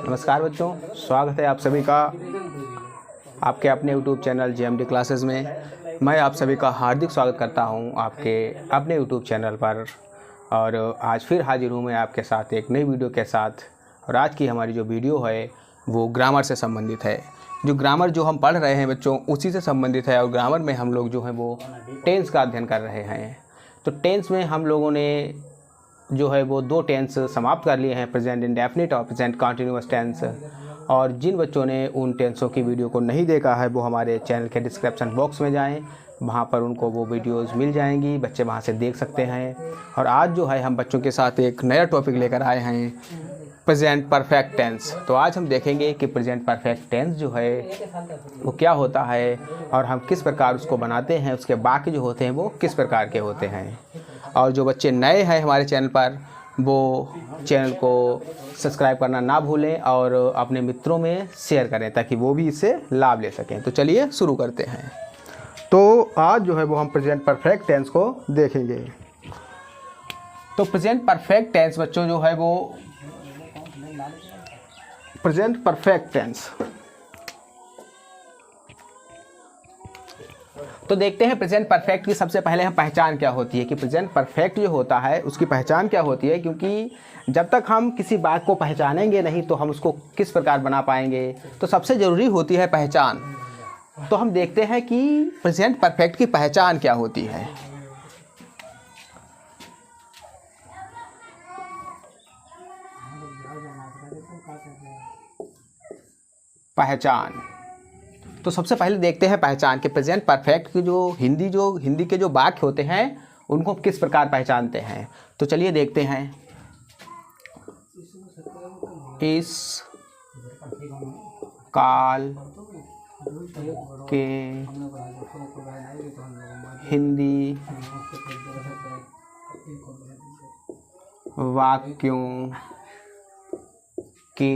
नमस्कार बच्चों, स्वागत है आप सभी का आपके अपने YouTube चैनल JMD क्लासेस में। मैं आप सभी का हार्दिक स्वागत करता हूं आपके अपने YouTube चैनल पर। और आज फिर हाजिर हूं मैं आपके साथ एक नई वीडियो के साथ। और आज की हमारी जो वीडियो है वो ग्रामर से संबंधित है। जो ग्रामर जो हम पढ़ रहे हैं बच्चों उसी से संबंधित है। और ग्रामर में हम लोग जो है वो टेंस का अध्ययन कर रहे हैं। तो टेंस में हम लोगों ने जो है वो दो टेंस समाप्त कर लिए हैं, प्रेजेंट इंडेफिनिट और प्रेजेंट कंटिन्यूअस टेंस। और जिन बच्चों ने उन टेंसों की वीडियो को नहीं देखा है वो हमारे चैनल के डिस्क्रिप्शन बॉक्स में जाएं, वहाँ पर उनको वो वीडियोस मिल जाएंगी, बच्चे वहाँ से देख सकते हैं। और आज जो है हम बच्चों के साथ एक नया टॉपिक लेकर आए हैं, प्रेजेंट परफेक्ट टेंस। तो आज हम देखेंगे कि प्रेजेंट परफेक्ट टेंस जो है वो क्या होता है और हम किस प्रकार उसको बनाते हैं, उसके बाकी जो होते हैं वो किस प्रकार के होते हैं। और जो बच्चे नए हैं हमारे चैनल पर वो चैनल को सब्सक्राइब करना ना भूलें और अपने मित्रों में शेयर करें ताकि वो भी इससे लाभ ले सकें। तो चलिए शुरू करते हैं। तो आज जो है वो हम प्रेजेंट परफेक्ट टेंस को देखेंगे। तो प्रेजेंट परफेक्ट टेंस बच्चों जो है वो प्रेजेंट परफेक्ट टेंस, तो देखते हैं प्रेजेंट परफेक्ट की सबसे पहले हम पहचान क्या होती है कि प्रेजेंट परफेक्ट जो होता है उसकी पहचान क्या होती है। क्योंकि जब तक हम किसी बात को पहचानेंगे नहीं तो हम उसको किस प्रकार बना पाएंगे। तो सबसे ज़रूरी होती है पहचान। तो हम देखते हैं कि प्रेजेंट परफेक्ट की पहचान क्या होती है। पहचान, तो सबसे पहले देखते हैं पहचान के प्रेजेंट परफेक्ट की जो हिंदी के जो वाक्य होते हैं उनको किस प्रकार पहचानते हैं। तो चलिए देखते हैं। इस काल के हिंदी वाक्यों के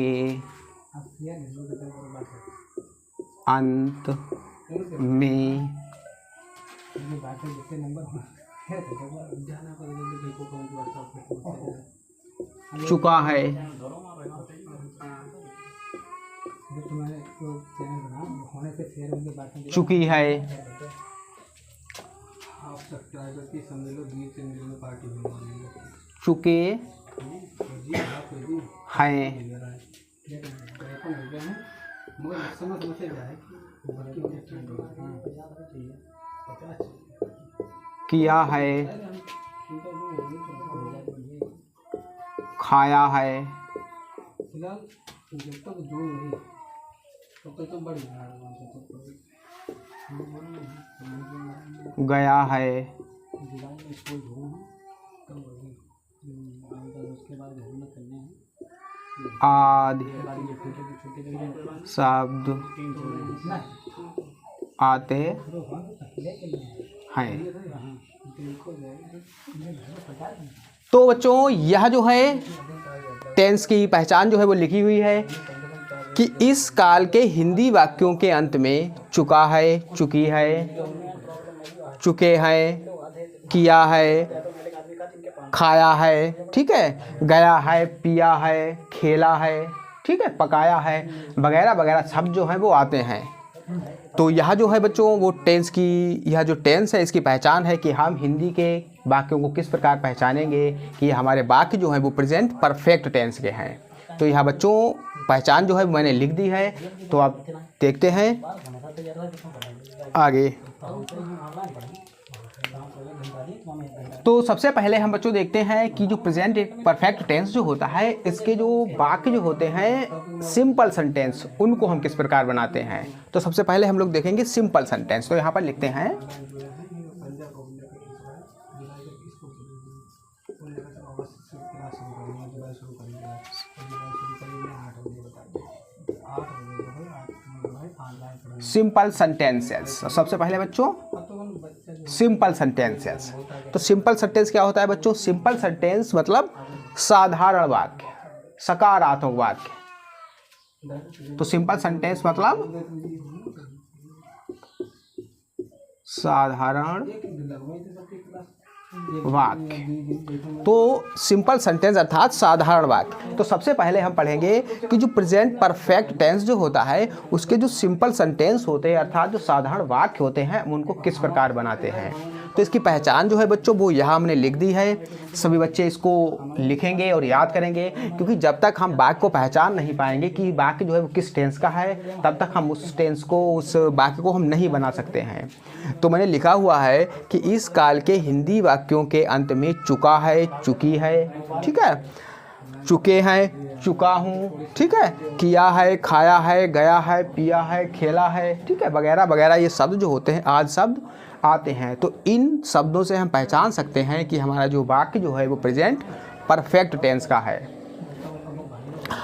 अंत में चुका है, चुकी है, चुके हैं, किया है, खाया है, गया है, आदि शब्द आते हैं। तो बच्चों यह जो है टेंस की पहचान जो है वो लिखी हुई है कि इस काल के हिंदी वाक्यों के अंत में चुका है, चुकी है, चुके हैं, किया है, खाया है, ठीक है, गया है, पिया है, खेला है, ठीक है, पकाया है, वगैरह वगैरह शब्द जो हैं वो आते हैं। तो यह जो है बच्चों वो टेंस की यह जो टेंस है इसकी पहचान है कि हम हिंदी के वाक्यों को किस प्रकार पहचानेंगे कि हमारे वाक्य जो हैं वो प्रेजेंट परफेक्ट टेंस के हैं। तो यह बच्चों पहचान जो है मैंने लिख दी है। तो आप देखते हैं आगे। तो सबसे पहले हम बच्चों देखते हैं कि जो प्रेजेंट परफेक्ट टेंस जो होता है इसके जो वाक्य जो होते हैं सिंपल सेंटेंस उनको हम किस प्रकार बनाते हैं। तो सबसे पहले हम लोग देखेंगे सिंपल सेंटेंस। तो यहाँ पर लिखते हैं सिंपल सेंटेंसेस। सबसे पहले बच्चों सिंपल सेंटेंसेस। तो सिंपल सेंटेंस क्या होता है बच्चों? सिंपल सेंटेंस मतलब साधारण वाक्य, सकारात्मक वाक्य। तो सिंपल सेंटेंस मतलब साधारण वाक्य। तो सिंपल सेंटेंस अर्थात साधारण वाक्य। तो सबसे पहले हम पढ़ेंगे कि जो प्रेजेंट परफेक्ट टेंस जो होता है उसके जो सिंपल सेंटेंस होते हैं अर्थात जो साधारण वाक्य होते हैं उनको किस प्रकार बनाते हैं। तो इसकी पहचान जो है बच्चों वो यहाँ हमने लिख दी है। सभी बच्चे इसको लिखेंगे और याद करेंगे, क्योंकि जब तक हम वाक्य को पहचान नहीं पाएंगे कि वाक्य जो है वो किस टेंस का है तब तक हम उस टेंस को उस वाक्य को हम नहीं बना सकते हैं। तो मैंने लिखा हुआ है कि इस काल के हिंदी वाक्यों के अंत में चुका है, चुकी है, ठीक है, चुके हैं, चुका हूँ, ठीक है, किया है, खाया है, गया है, पिया है, खेला है, ठीक है, वगैरह वगैरह ये शब्द जो होते हैं आज शब्द आते हैं। तो इन शब्दों से हम पहचान सकते हैं कि हमारा जो वाक्य जो है वो प्रेजेंट परफेक्ट टेंस का है।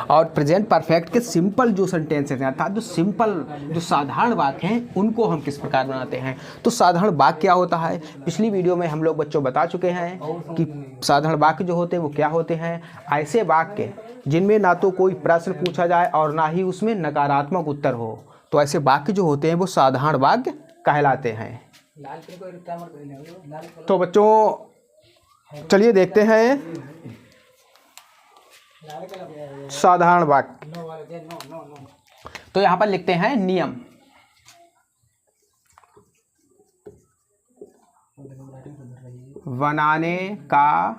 और प्रेजेंट परफेक्ट के सिंपल जो सेंटेंसेस हैं अर्थात जो सिंपल जो साधारण वाक्य हैं उनको हम किस प्रकार बनाते हैं। तो साधारण वाक्य क्या होता है, पिछली वीडियो में हम लोग बच्चों बता चुके हैं कि साधारण वाक्य जो होते हैं वो क्या होते हैं। ऐसे वाक्य जिनमें ना तो कोई प्रश्न पूछा जाए और ना ही उसमें नकारात्मक उत्तर हो, तो ऐसे वाक्य जो होते हैं वो साधारण वाक्य कहलाते हैं। तो बच्चों चलिए देखते हैं साधारण वाक्य। तो यहां पर लिखते हैं नियम। बनाने का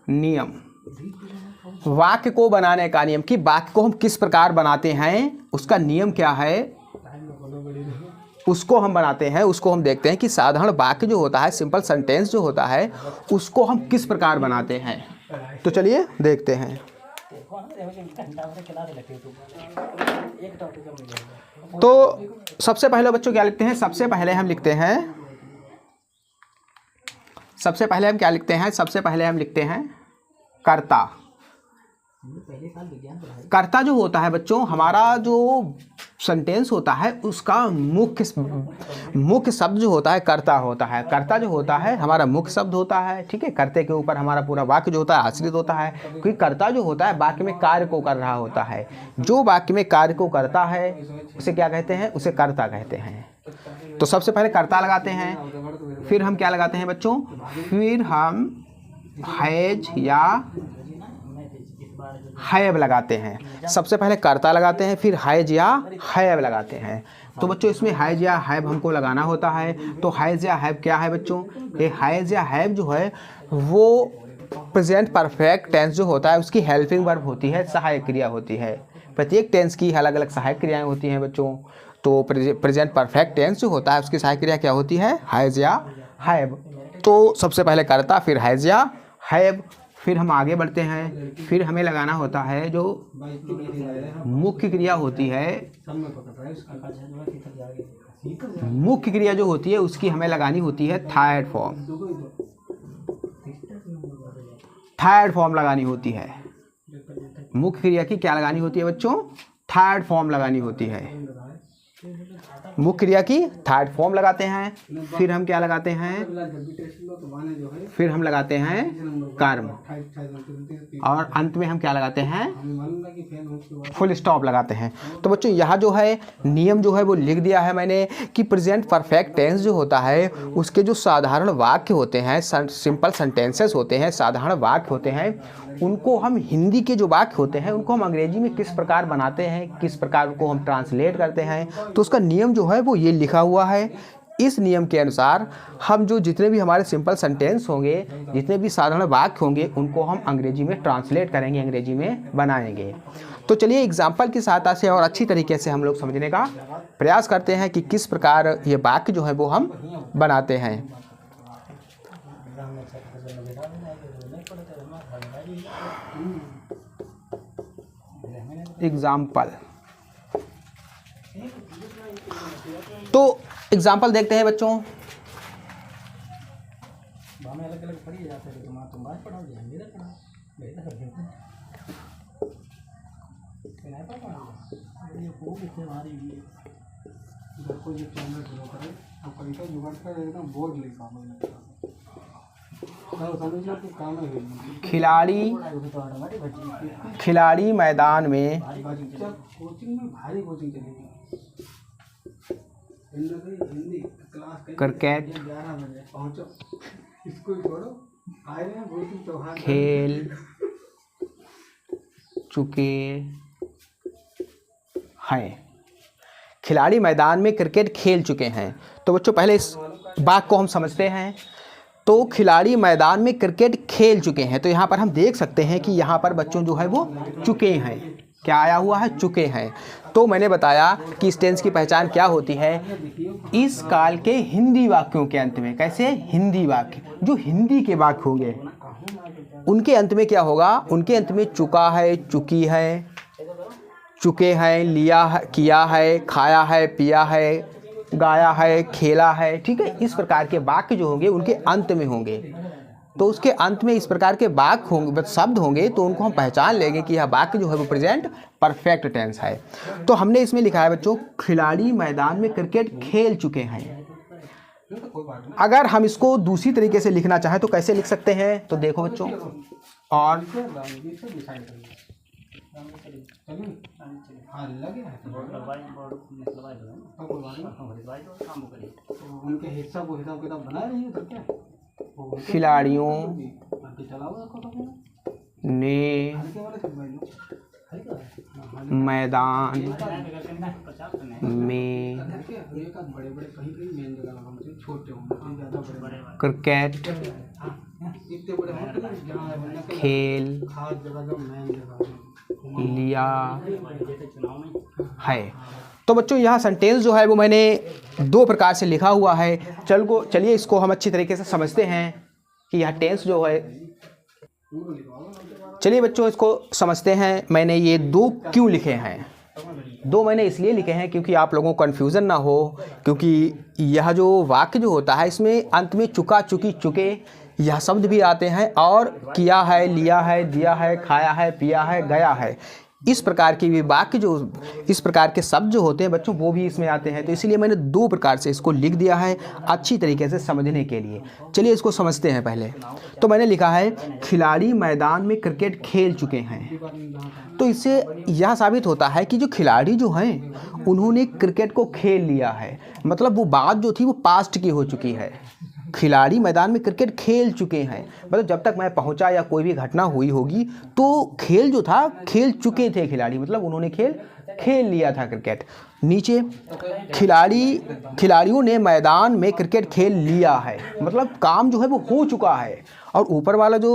नियम, वाक्य को बनाने का नियम, कि वाक्य को हम किस प्रकार बनाते हैं उसका नियम क्या है उसको हम बनाते हैं, उसको हम देखते हैं कि साधारण वाक्य जो होता है सिंपल सेंटेंस जो होता है उसको हम किस प्रकार बनाते हैं। तो चलिए देखते हैं। तो सबसे पहले बच्चों क्या लिखते हैं, सबसे पहले हम लिखते हैं, सबसे पहले हम क्या लिखते हैं, सबसे पहले हम लिखते हैं कर्ता। कर्ता जो होता है बच्चों हमारा जो सेंटेंस होता है उसका मुख्य शब्द जो होता है कर्ता होता है। कर्ता जो होता है हमारा मुख्य शब्द होता है, ठीक है। कर्ते के ऊपर हमारा पूरा वाक्य जो होता है आश्रित होता है, क्योंकि कर्ता जो होता है वाक्य में कार्य को कर रहा होता है। जो वाक्य में कार्य को करता है उसे क्या कहते हैं, उसे कर्ता कहते हैं। तो सबसे पहले कर्ता लगाते हैं, फिर हम क्या लगाते हैं बच्चों, फिर हम हैज या हैव लगाते हैं। सबसे पहले कर्ता लगाते हैं, फिर हैज या हैव लगाते हैं। तो बच्चों इसमें हैज या हैव हमको लगाना होता है। तो हैज या हैव क्या है बच्चों, ये हैज या हैव जो है वो प्रेजेंट परफेक्ट टेंस जो होता है उसकी हेल्पिंग वर्ब होती है, सहायक क्रिया होती है। प्रत्येक टेंस की अलग अलग सहायक क्रियाएं होती हैं बच्चों। तो प्रेजेंट परफेक्ट टेंस जो होता है उसकी सहायक क्रिया क्या होती है, हैज या हैव। तो सबसे पहले कर्ता, फिर हैज या हैव, फिर हम आगे बढ़ते हैं, फिर हमें लगाना होता है जो मुख्य क्रिया होती है, मुख्य क्रिया जो होती है उसकी हमें लगानी होती है थर्ड फॉर्म, थर्ड फॉर्म लगानी होती है। मुख्य क्रिया की क्या लगानी होती है बच्चों, थर्ड फॉर्म लगानी होती है। मुख्य क्रिया की थर्ड फॉर्म लगाते हैं, फिर हम क्या लगाते हैं, फिर हम लगाते हैं कर्म, और अंत में हम क्या लगाते हैं, फुल स्टॉप लगाते हैं। तो बच्चों यहाँ जो है नियम जो है वो लिख दिया है मैंने कि प्रेजेंट परफेक्ट टेंस जो होता है उसके जो साधारण वाक्य होते हैं, सिंपल सेंटेंसेस होते हैं, साधारण वाक्य होते हैं, उनको हम हिंदी के जो वाक्य होते हैं उनको हम अंग्रेजी में किस प्रकार बनाते हैं, किस प्रकार उनको हम ट्रांसलेट करते हैं। तो उसका नियम जो है वो ये लिखा हुआ है। इस नियम के अनुसार हम जो जितने भी हमारे सिंपल सेंटेंस होंगे, जितने भी साधारण वाक्य होंगे उनको हम अंग्रेजी में ट्रांसलेट करेंगे, अंग्रेजी में बनाएंगे। तो चलिए एग्जाम्पल की सहायता से और अच्छी तरीके से हम लोग समझने का प्रयास करते हैं कि किस प्रकार ये वाक्य जो है वो हम बनाते हैं। एग्जाम्पल, तो एग्जाम्पल देखते हैं बच्चों। खिलाड़ी मैदान में क्रिकेट खेल चुके हैं। खिलाड़ी मैदान में क्रिकेट खेल चुके हैं। तो बच्चों पहले इस बात को हम समझते हैं। तो खिलाड़ी मैदान में क्रिकेट खेल चुके हैं, तो यहाँ पर हम देख सकते हैं कि यहाँ पर बच्चों जो है वो चुके हैं, क्या आया हुआ है, चुके हैं। तो मैंने बताया कि इस टेंस की पहचान क्या होती है। इस काल के हिंदी वाक्यों के अंत में, कैसे, हिंदी वाक्य, जो हिंदी के वाक्य होंगे उनके अंत में क्या होगा, उनके अंत में चुका है, चुकी है, चुके हैं, लिया है, किया है, खाया है, पिया है, गाया है, खेला है। ठीक है, इस प्रकार के वाक्य जो होंगे उनके अंत में होंगे। तो उसके अंत में इस प्रकार के वाक्य होंगे, शब्द होंगे, तो उनको हम पहचान लेंगे कि यह वाक्य जो है वो प्रेजेंट परफेक्ट टेंस है। तो हमने इसमें लिखा है बच्चों, खिलाड़ी मैदान में क्रिकेट खेल चुके हैं। अगर हम इसको दूसरी तरीके से लिखना चाहें तो कैसे लिख सकते हैं, तो देखो बच्चों, और खिलाड़ियों ने मैदान में क्रिकेट खेल लिया है। तो बच्चों यह सेंटेंस जो है वो मैंने दो प्रकार से लिखा हुआ है। चलिए इसको हम अच्छी तरीके से समझते हैं कि यह टेंस जो है, चलिए बच्चों इसको समझते हैं। मैंने ये दो क्यों लिखे हैं, दो मैंने इसलिए लिखे हैं क्योंकि आप लोगों को कन्फ्यूज़न ना हो, क्योंकि यह जो वाक्य जो होता है इसमें अंत में चुका, चुकी, चुके यह शब्द भी आते हैं, और किया है, लिया है, दिया है, खाया है, पिया है, गया है, इस प्रकार के भी वाक्य जो, इस प्रकार के शब्द जो होते हैं बच्चों वो भी इसमें आते हैं। तो इसीलिए मैंने दो प्रकार से इसको लिख दिया है अच्छी तरीके से समझने के लिए। चलिए इसको समझते हैं पहले। तो मैंने लिखा है खिलाड़ी मैदान में क्रिकेट खेल चुके हैं। तो इससे यह साबित होता है कि जो खिलाड़ी जो हैं उन्होंने क्रिकेट को खेल लिया है, मतलब वो बात जो थी वो पास्ट की हो चुकी है। खिलाड़ी मैदान में क्रिकेट खेल चुके हैं, मतलब जब तक मैं पहुंचा या कोई भी घटना हुई होगी तो खेल जो था, खेल चुके थे खिलाड़ी, मतलब उन्होंने खेल लिया था क्रिकेट। नीचे खिलाड़ियों ने मैदान में क्रिकेट खेल लिया है, मतलब काम जो है वो हो चुका है। और ऊपर वाला जो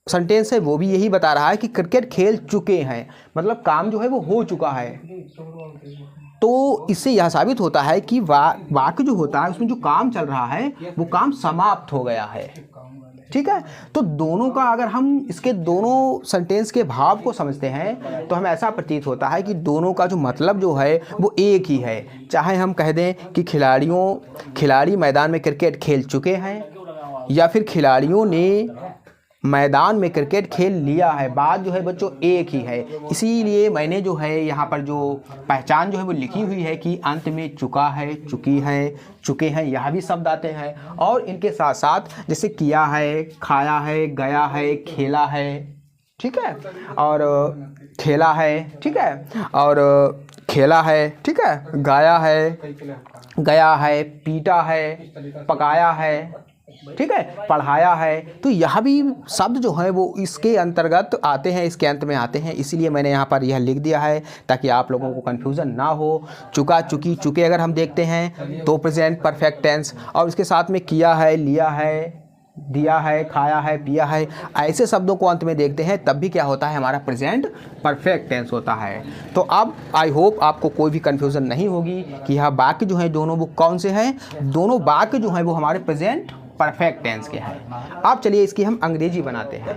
सेंटेंस है वो भी यही बता रहा है कि क्रिकेट खेल चुके हैं, मतलब काम जो है वो हो चुका है। तो इससे यह साबित होता है कि वाक्य जो होता है उसमें जो काम चल रहा है वो काम समाप्त हो गया है। ठीक है, तो दोनों का अगर हम इसके दोनों सेंटेंस के भाव को समझते हैं तो हमें ऐसा प्रतीत होता है कि दोनों का जो मतलब जो है वो एक ही है। चाहे हम कह दें कि खिलाड़ी मैदान में क्रिकेट खेल चुके हैं, या फिर खिलाड़ियों ने मैदान में क्रिकेट खेल लिया है, बात जो है बच्चों एक ही है। इसीलिए मैंने जो है यहाँ पर जो पहचान जो है वो लिखी हुई है कि अंत में चुका है, चुकी है, चुके हैं, यह भी शब्द आते हैं। और इनके साथ साथ जैसे किया है, खाया है, गया है, खेला है, ठीक है, और खेला है, ठीक है, और खेला है, ठीक है, गाया है, गया है, पीटा है, पकाया है, ठीक है, पढ़ाया है। तो यह भी शब्द जो है वो इसके अंतर्गत आते हैं, इसके अंत में आते हैं। इसीलिए मैंने यहाँ पर यह लिख दिया है ताकि आप लोगों को कन्फ्यूज़न ना हो। चुका, चुकी, चुके अगर हम देखते हैं तो प्रेजेंट परफेक्ट टेंस, और उसके साथ में किया है, लिया है, दिया है, खाया है, पिया है, ऐसे शब्दों को अंत में देखते हैं तब भी क्या होता है, हमारा प्रेजेंट परफेक्ट टेंस होता है। तो अब आई होप आपको कोई भी कन्फ्यूज़न नहीं होगी कि यह वाक्य जो है दोनों वो कौन से हैं। दोनों वाक्य जो हैं वो हमारे प्रेजेंट परफेक्ट टेंस के हैं। अब चलिए इसकी हम अंग्रेजी बनाते हैं,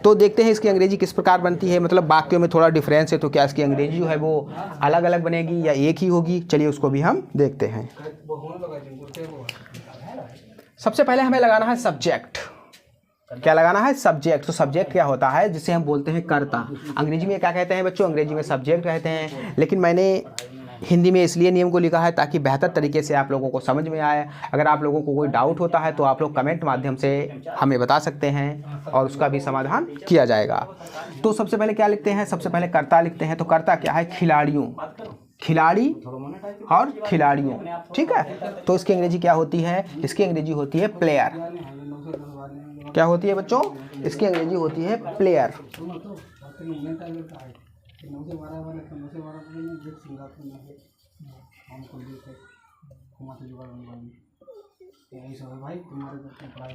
तो देखते हैं इसकी अंग्रेजी किस प्रकार बनती है। मतलब वाक्यों में थोड़ा डिफरेंस है, तो क्या इसकी अंग्रेजी जो है वो अलग अलग बनेगी या एक ही होगी। चलिए उसको भी हम देखते हैं। सबसे पहले हमें लगाना है सब्जेक्ट। क्या लगाना है, सब्जेक्ट। तो सब्जेक्ट क्या होता है, जिसे हम बोलते हैं कर्ता। अंग्रेजी में क्या कहते हैं बच्चों, अंग्रेजी में सब्जेक्ट कहते हैं, लेकिन मैंने हिंदी में इसलिए नियम को लिखा है ताकि बेहतर तरीके से आप लोगों को समझ में आए। अगर आप लोगों को कोई डाउट होता है तो आप लोग कमेंट माध्यम से हमें बता सकते हैं और उसका भी समाधान किया जाएगा। तो सबसे पहले क्या लिखते हैं, सबसे पहले कर्ता लिखते हैं। तो कर्ता क्या है, खिलाड़ी और खिलाड़ियों, ठीक है। तो इसकी अंग्रेजी क्या होती है? इसकी अंग्रेजी होती है प्लेयर। क्या होती है बच्चों? इसकी अंग्रेजी होती है प्लेयर।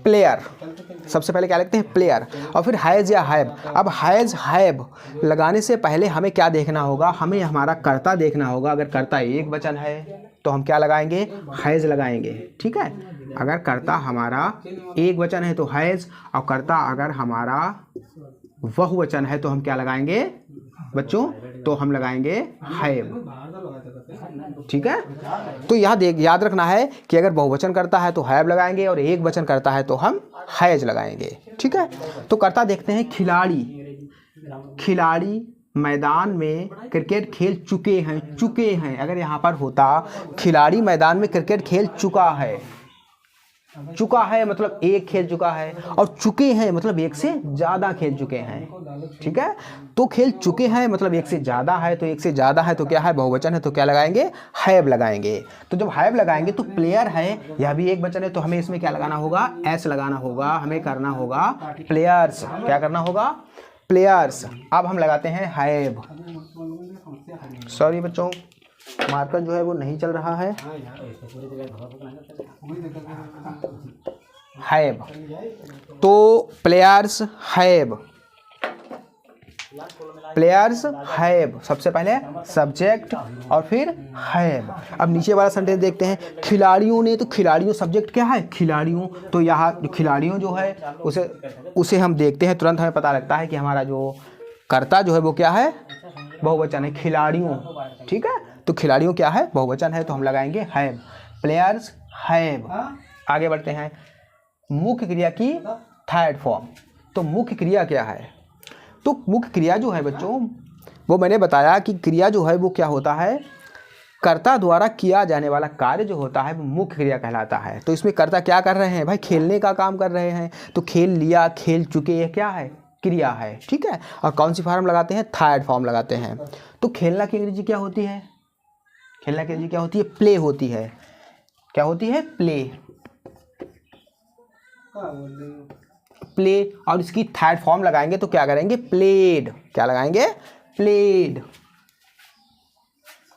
प्लेयर, सबसे पहले क्या लिखते हैं? प्लेयर। और फिर हैज़ या हैव। अब हैज़ हैव लगाने से पहले हमें क्या देखना होगा? हमें हमारा कर्ता देखना होगा। अगर कर्ता एक वचन है तो हम क्या लगाएंगे? हैज़ लगाएंगे, ठीक है। अगर कर्ता हमारा एक वचन है तो हैज़, और कर्ता अगर हमारा बहुवचन है तो हम क्या लगाएंगे बच्चों? तो हम लगाएंगे हैव, ठीक है। तो यहाँ याद रखना है कि अगर बहुवचन करता है तो हैव लगाएंगे और एक वचन करता है तो हम हैज लगाएंगे, ठीक है। तो कर्ता देखते हैं खिलाड़ी। खिलाड़ी मैदान में क्रिकेट खेल चुके हैं। चुके हैं अगर यहाँ पर होता खिलाड़ी मैदान में क्रिकेट खेल चुका है। चुका है मतलब एक खेल चुका है, और चुके हैं मतलब एक से ज़्यादा खेल चुके हैं, ठीक है। तो खेल चुके हैं मतलब एक से ज़्यादा है, तो एक से ज़्यादा है तो क्या है? बहुवचन है, तो क्या लगाएंगे? हैव लगाएंगे। तो जब हैव लगाएंगे तो प्लेयर है, यह भी एक वचन है, तो हमें इसमें क्या लगाना होगा? एस लगाना होगा। हमें करना होगा प्लेयर्स। क्या करना होगा? प्लेयर्स। अब हम लगाते हैं हैव। सॉरी बच्चों, मार्कर जो है वो नहीं चल रहा है। हैव, तो प्लेयर्स हैव। प्लेयर्स हैव, सबसे पहले सब्जेक्ट और फिर हैव। अब नीचे वाला सेंटेंस देखते हैं। खिलाड़ियों ने, तो खिलाड़ियों सब्जेक्ट क्या है? खिलाड़ियों। तो यहाँ खिलाड़ियों जो है उसे हम देखते हैं, तुरंत हमें पता लगता है कि हमारा जो कर्ता जो है वो क्या है? बहुवचन है, खिलाड़ियों, ठीक है। तो खिलाड़ियों क्या है? बहुवचन है, तो हम लगाएंगे हैव। Players have. आगे बढ़ते हैं। मुख्य क्रिया की थर्ड फॉर्म। तो मुख्य क्रिया क्या है? तो मुख्य क्रिया जो है बच्चों, वो मैंने बताया कि क्रिया जो है वो क्या होता है? कर्ता द्वारा किया जाने वाला कार्य जो होता है वो मुख्य क्रिया कहलाता है। तो इसमें कर्ता क्या कर रहे हैं भाई? खेलने का काम कर रहे हैं। तो खेल लिया, खेल चुके, ये क्या है? क्रिया है, ठीक है। और कौन सी फॉर्म लगाते हैं? थर्ड फॉर्म लगाते हैं। तो खेलना की अंग्रेजी क्या होती है? खेलना की अंग्रेजी क्या होती है? प्ले होती है। क्या होती है? प्ले। प्ले। और इसकी थर्ड फॉर्म लगाएंगे तो क्या करेंगे? प्लेड। क्या लगाएंगे? प्लेड।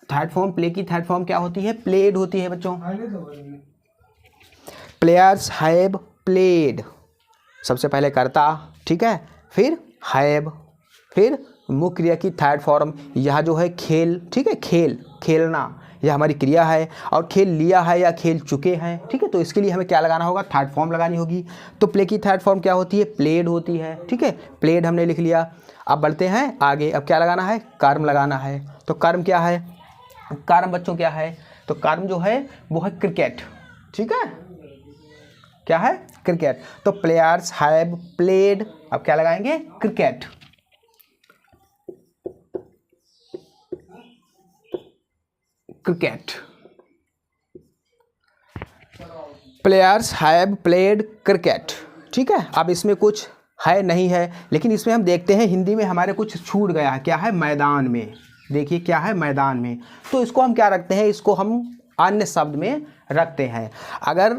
थर्ड फॉर्म, प्ले की थर्ड फॉर्म क्या होती है? प्लेड होती है बच्चों। प्लेयर्स हैव प्लेड, सबसे पहले कर्ता, ठीक है, फिर हैव, फिर मुख्य क्रिया की थर्ड फॉर्म। यह जो है खेल, ठीक है, खेल, खेलना, यह हमारी क्रिया है। और खेल लिया है या खेल चुके हैं, ठीक है। तो इसके लिए हमें क्या लगाना होगा? थर्ड फॉर्म लगानी होगी। तो प्ले की थर्ड फॉर्म क्या होती है? प्लेड होती है, ठीक है। प्लेड हमने लिख लिया। अब बढ़ते हैं आगे। अब क्या लगाना है? कर्म लगाना है। तो कर्म क्या है? कर्म बच्चों क्या है? तो कर्म जो है वो है क्रिकेट, ठीक है। क्या है? क्रिकेट। तो प्लेयर्स हैव प्लेड। अब क्या लगाएंगे? Cricket. Cricket. Players have played cricket, ठीक है। अब इसमें कुछ है नहीं है, लेकिन इसमें हम देखते हैं हिंदी में हमारे कुछ छूट गया है। क्या है? मैदान में। देखिए क्या है? मैदान में। तो इसको हम क्या रखते हैं? इसको हम अन्य शब्द में रखते हैं। अगर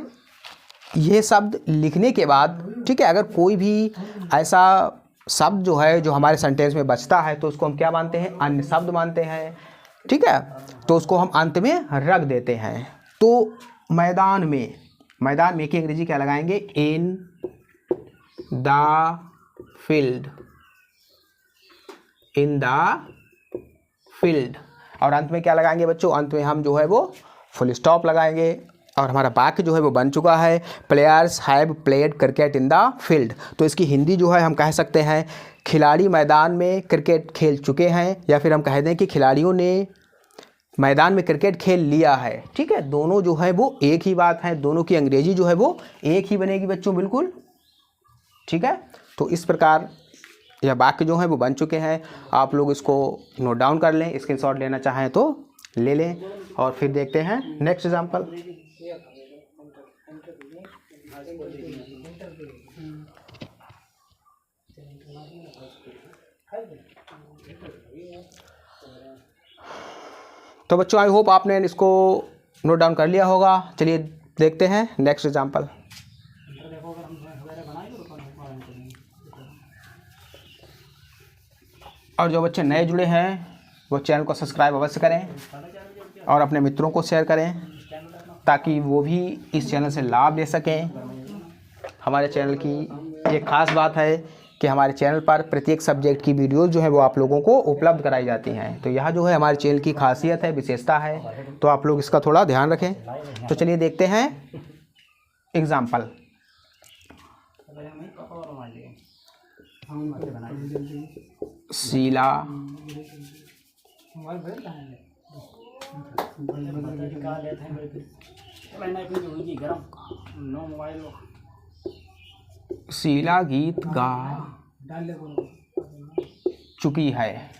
ये शब्द लिखने के बाद, ठीक है, अगर कोई भी ऐसा शब्द जो है जो हमारे सेंटेंस में बचता है तो उसको हम क्या मानते हैं? अन्य शब्द मानते हैं, ठीक है। तो उसको हम अंत में रख देते हैं। तो मैदान में, मैदान में की अंग्रेजी क्या लगाएंगे? In the field. In the field. और अंत में क्या लगाएंगे बच्चों? अंत में हम जो है वो फुल स्टॉप लगाएंगे। और हमारा वाक्य जो है वो बन चुका है, players have played cricket in the field. तो इसकी हिंदी जो है हम कह सकते हैं खिलाड़ी मैदान में क्रिकेट खेल चुके हैं, या फिर हम कह दें कि खिलाड़ियों ने मैदान में क्रिकेट खेल लिया है, ठीक है। दोनों जो है वो एक ही बात है, दोनों की अंग्रेजी जो है वो एक ही बनेगी बच्चों, बिल्कुल, ठीक है। तो इस प्रकार यह वाक्य जो है वो बन चुके हैं। आप लोग इसको नोट डाउन कर लें, स्क्रीनशॉट लेना चाहें तो ले लें। और फिर देखते हैं नेक्स्ट एग्जाम्पल। तो बच्चों आई होप आपने इसको नोट डाउन कर लिया होगा। चलिए देखते हैं नेक्स्ट एग्जाम्पल। और जो बच्चे नए जुड़े हैं वो चैनल को सब्सक्राइब अवश्य करें और अपने मित्रों को शेयर करें ताकि वो भी इस चैनल से लाभ ले सकें। हमारे चैनल की एक ख़ास बात है कि हमारे चैनल पर प्रत्येक सब्जेक्ट की वीडियोज़ जो है वो आप लोगों को उपलब्ध कराई जाती हैं। तो यह जो है हमारे चैनल की खासियत है, विशेषता है, तो आप लोग इसका थोड़ा ध्यान रखें। तो चलिए देखते हैं एग्जाम्पल। शीला शीला गीत गा चुकी है।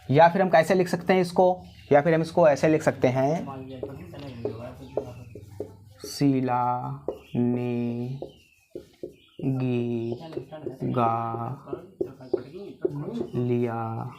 या फिर हम कैसे लिख सकते हैं इसको, या फिर हम इसको ऐसे लिख सकते हैं, शीला ने गीत गा लिया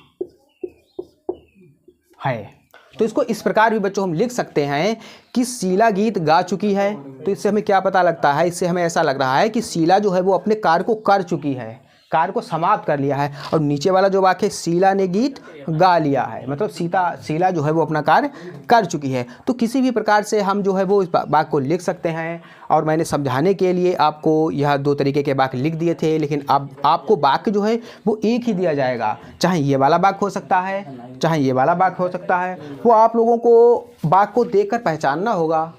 है। तो इसको इस प्रकार भी बच्चों हम लिख सकते हैं कि शीला गीत गा चुकी है। तो इससे हमें क्या पता लगता है, इससे हमें ऐसा लग रहा है कि शीला जो है वो अपने कार्य को कर चुकी है, कार्य को समाप्त कर लिया है। और नीचे वाला जो वाक्य शीला ने गीत गा लिया है, मतलब शीला जो है वो अपना कार्य कर चुकी है। तो किसी भी प्रकार से हम जो है वो इस वाक्य को लिख सकते हैं। और मैंने समझाने के लिए आपको यह 2 तरीके के वाक्य लिख दिए थे, लेकिन अब आपको वाक्य जो है वो एक ही दिया जाएगा। चाहे ये वाला वाक्य हो सकता है, चाहे ये वाला वाक्य हो सकता है। वो आप लोगों को वाक्य को देखकर पहचानना होगा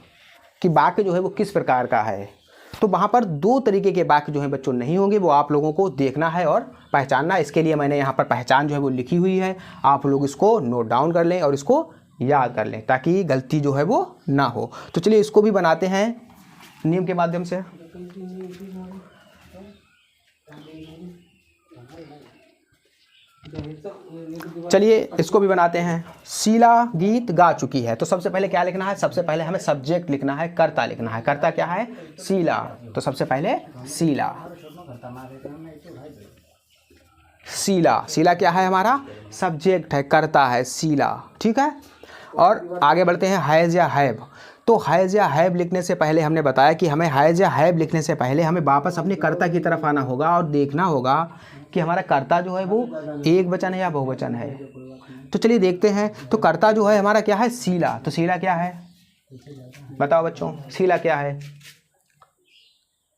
कि वाक्य जो है वो किस प्रकार का है। तो वहाँ पर 2 तरीके के वाक्य जो हैं बच्चों नहीं होंगे, वो आप लोगों को देखना है और पहचानना। इसके लिए मैंने यहाँ पर पहचान जो है वो लिखी हुई है। आप लोग इसको नोट डाउन कर लें और इसको याद कर लें ताकि गलती जो है वो ना हो। तो चलिए इसको भी बनाते हैं नियम के माध्यम से। चलिए इसको भी बनाते हैं। शीला गीत गा चुकी है। तो सबसे पहले क्या लिखना है, सबसे पहले हमें सब्जेक्ट लिखना है, कर्ता लिखना है। कर्ता क्या है, शीला। तो सबसे पहले शीला, शीला, शीला क्या है, हमारा सब्जेक्ट है, कर्ता है शीला, ठीक है। और आगे बढ़ते हैं हैज़ या हैव। तो हैज़ या हैव लिखने से पहले हमने बताया कि हमें हैज़ या हैव लिखने से पहले हमें वापस अपने कर्ता की तरफ आना होगा और देखना होगा कि हमारा कर्ता जो है वो एक वचन है या बहुवचन है। तो चलिए देखते हैं। तो कर्ता जो है हमारा क्या है, शीला। तो शीला क्या है, बताओ बच्चों, शीला क्या है।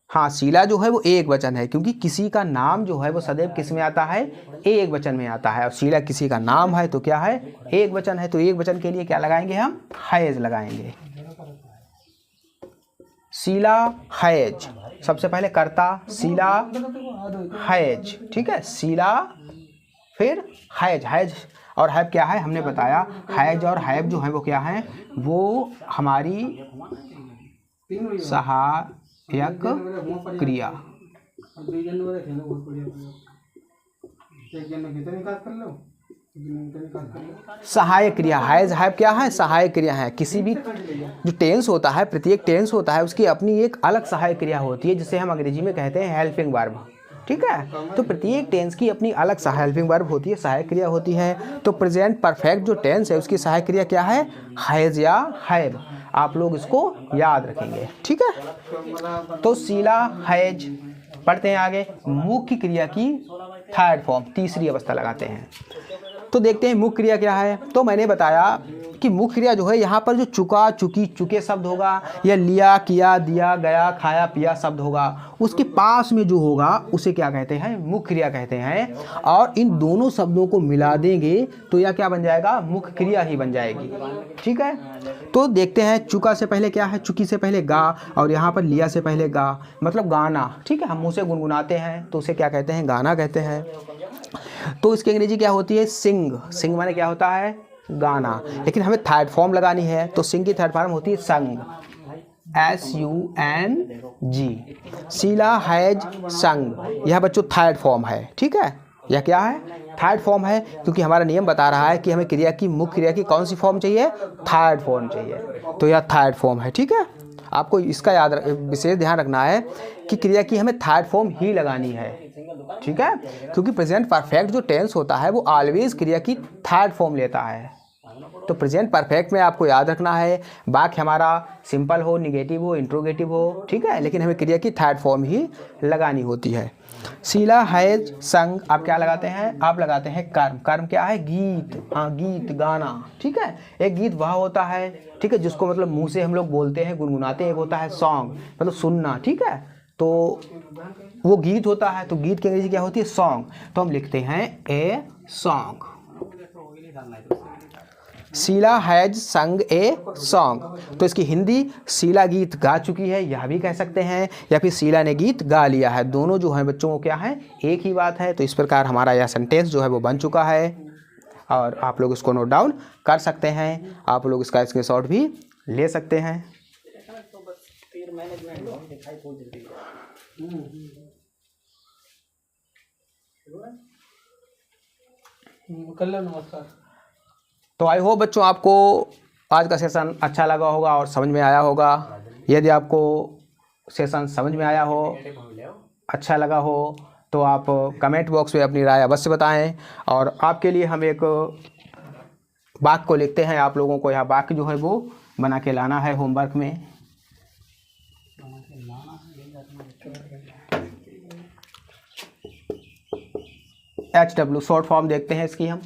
हाँ, शीला जो है वो एक वचन है, क्योंकि किसी का नाम जो है वो सदैव किस में आता है, एक वचन में आता है। और शीला किसी का नाम है तो क्या है, एक वचन है। तो एक वचन के लिए क्या लगाएंगे, हम हैज़ लगाएंगे। शीला हैज़, सबसे पहले कर्ता शीला हैज़, ठीक है। शीला फिर हैज़, हैज़ और हैव क्या है, हमने बताया हैज़ और हैव जो है वो क्या है, वो हमारी सहायक क्रिया, सहायक क्रिया। हैज़ हैव क्या है, सहायक क्रिया है। किसी भी जो टेंस होता है, प्रत्येक टेंस होता है उसकी अपनी एक अलग सहायक क्रिया होती है, जिसे हम अंग्रेजी में कहते हैं हेल्पिंग वर्ब, ठीक है। तो प्रत्येक टेंस की अपनी अलग हेल्पिंग वर्ब होती है, सहायक क्रिया होती है। तो प्रेजेंट परफेक्ट जो टेंस है उसकी सहायक क्रिया क्या है, हैज़ या हैव। आप लोग इसको याद रखेंगे, ठीक है। तो शीला हैज़। पढ़ते हैं आगे। मुख्य क्रिया की थर्ड फॉर्म, तीसरी अवस्था लगाते हैं। तो देखते हैं मुख्य क्रिया क्या है। तो मैंने बताया कि मुख्य क्रिया जो है यहाँ पर जो चुका, चुकी, चुके शब्द होगा, या लिया, किया, दिया, गया, खाया, पिया शब्द होगा, उसके पास में जो होगा उसे क्या कहते हैं, मुख्य क्रिया कहते हैं। और इन दोनों शब्दों को मिला देंगे तो यह क्या बन जाएगा, मुख्य क्रिया ही बन जाएगी, ठीक है। तो देखते हैं, चुका से पहले क्या है, चुकी से पहले गा, और यहाँ पर लिया से पहले गा, मतलब गाना, ठीक है। हम मुँह से गुनगुनाते हैं तो उसे क्या कहते हैं, गाना कहते हैं। तो इसकी अंग्रेजी क्या होती है, सिंग। सिंग माने क्या होता है, गाना। लेकिन हमें थर्ड फॉर्म लगानी है तो सिंग की थर्ड फॉर्म होती है संग, SUNG। शीला हैज़ संग, यह बच्चों थर्ड फॉर्म है, ठीक है। यह क्या है, थर्ड फॉर्म है, क्योंकि हमारा नियम बता रहा है कि हमें क्रिया की, मुख्य क्रिया की कौन सी फॉर्म चाहिए, थर्ड फॉर्म चाहिए। तो यह थर्ड फॉर्म है, ठीक है। आपको इसका विशेष ध्यान रखना है कि क्रिया की हमें थर्ड फॉर्म ही लगानी है, ठीक है, क्योंकि प्रेजेंट परफेक्ट जो टेंस होता है वो ऑलवेज क्रिया की थर्ड फॉर्म लेता है। तो प्रेजेंट परफेक्ट में आपको याद रखना है वाक्य हमारा सिंपल हो, निगेटिव हो, इंट्रोगेटिव हो, ठीक है, लेकिन हमें क्रिया की थर्ड फॉर्म ही लगानी होती है। शीला हैज संग, आप क्या लगाते हैं? आप लगाते हैं कर्म। कर्म क्या है? गीत। हाँ, गीत गाना, ठीक है। एक गीत वह होता है, ठीक है, जिसको मतलब मुंह से हम लोग बोलते हैं, गुनगुनाते हैं। एक होता है सॉन्ग, मतलब सुनना, ठीक है। तो वो गीत होता है, तो गीत की अंग्रेजी क्या होती है? सॉन्ग। तो हम लिखते हैं ए सॉन्ग। शीला हैज संग ए सॉन्ग। तो इसकी हिंदी शीला गीत गा चुकी है, यह भी कह सकते हैं, या फिर शीला ने गीत गा लिया है। दोनों जो है बच्चों को क्या है? एक ही बात है। तो इस प्रकार हमारा यह सेंटेंस जो है वो बन चुका है और आप लोग इसको नोट डाउन कर सकते हैं। आप लोग इसका स्क्रीनशॉट भी ले सकते हैं। नमस्कार। तो आई होप बच्चों आपको आज का सेशन अच्छा लगा होगा और समझ में आया होगा। यदि आपको सेशन समझ में आया हो, अच्छा लगा हो, तो आप कमेंट बॉक्स में अपनी राय अवश्य बताएं। और आपके लिए हम एक वाक्य को लिखते हैं। आप लोगों को यह वाक्य जो है वो बना के लाना है होमवर्क में। HW शॉर्ट फॉर्म देखते हैं इसकी हम।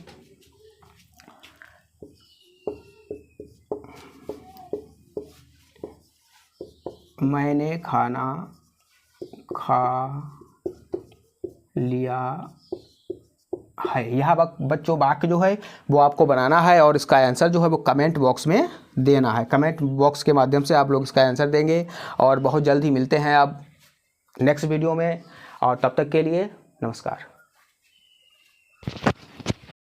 मैंने खाना खा लिया है। यह बच्चों वाक्य जो है वो आपको बनाना है और इसका आंसर जो है वो कमेंट बॉक्स में देना है। कमेंट बॉक्स के माध्यम से आप लोग इसका आंसर देंगे और बहुत जल्द ही मिलते हैं अब नेक्स्ट वीडियो में। और तब तक के लिए नमस्कार।